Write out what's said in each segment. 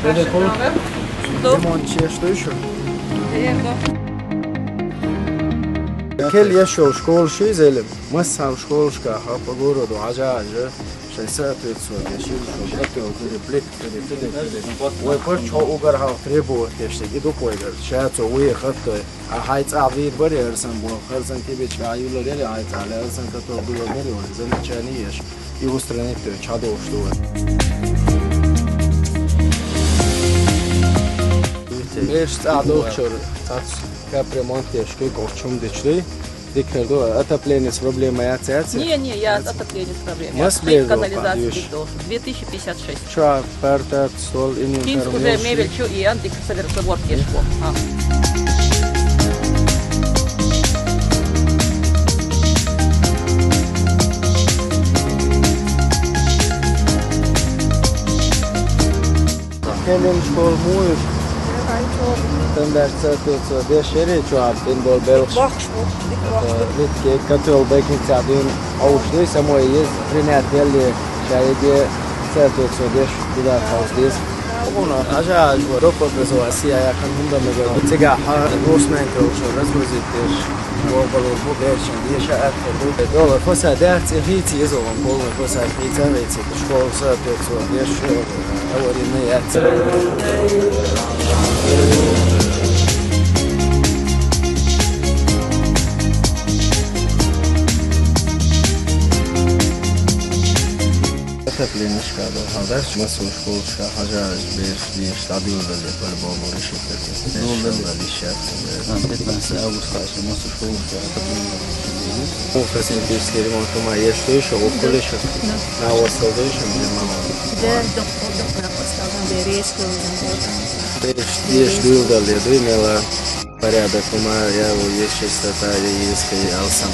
Telefon. Remontçi что еще? كل يشو شكول شي زلم مسها شكول شكا حق غورو دو عجاج شيسات يتسو يشيل شو بكو كده بليك كده ويبر شو اوغر ها تريبو تشتي دو كويغر شاتو وي خط هايت عبيد بري ارسن بو خرزن كي بيش عيولو لي هايت على ارسن كتو بلو مريو زن چانيش يوسترنيت چادو شتو Ești aducător, tați ca premonte știi cum dești, dicnădo, отопление проблема я цяци. Не, я отопление с проблемой. Масле Канализация до 2056. Ча, парта, стол, Кинск уже мебель, чу и антик собор кешко. Kelim şkol muş. Tam derse tutsa deşeri çuap din bol belx. Litke katol bekin sadin avuştu samoyez prinateli şayede tutsa deş bila fazlis. Ona acayip var. Doktor prezovasiya yakın bunda mega. Tiga Osman Kılıço razvozittir. Bolbalor bu beşin diye şahat oldu. Dolar fosa dert hiti yazılan bol fosa hiti veçi. Şkolsa tutsa deş avarını yatsa. Отопление шкафа, хадаш масу школка, хажаш беш ди стадион дали по-любому решит. Ну да лишат. 15 августа масу школка отопление. Ну, косметический ремонт у меня есть еще, около еще. На острове еще где мама. Да, доктор поставил березку. Беш ди дали, думала порядок у меня, я его есть чистота, есть и алсам.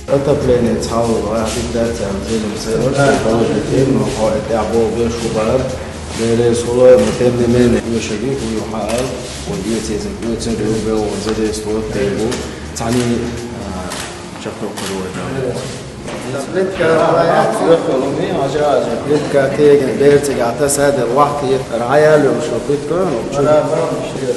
Отопление цало, один датя, зелем сырочек, положительно, но ходит або бешубар, берез холой, тем не менее, юшаги, хуюхал, одиетезен, юцерю бел, задес вот тейбу, цани чахто корой. Плитка رايح يدخلوني عجاج плитка تيجي بيرتي قاعدة سادة الواحد رعاية له شو بيتكون وشو لا برا مشتري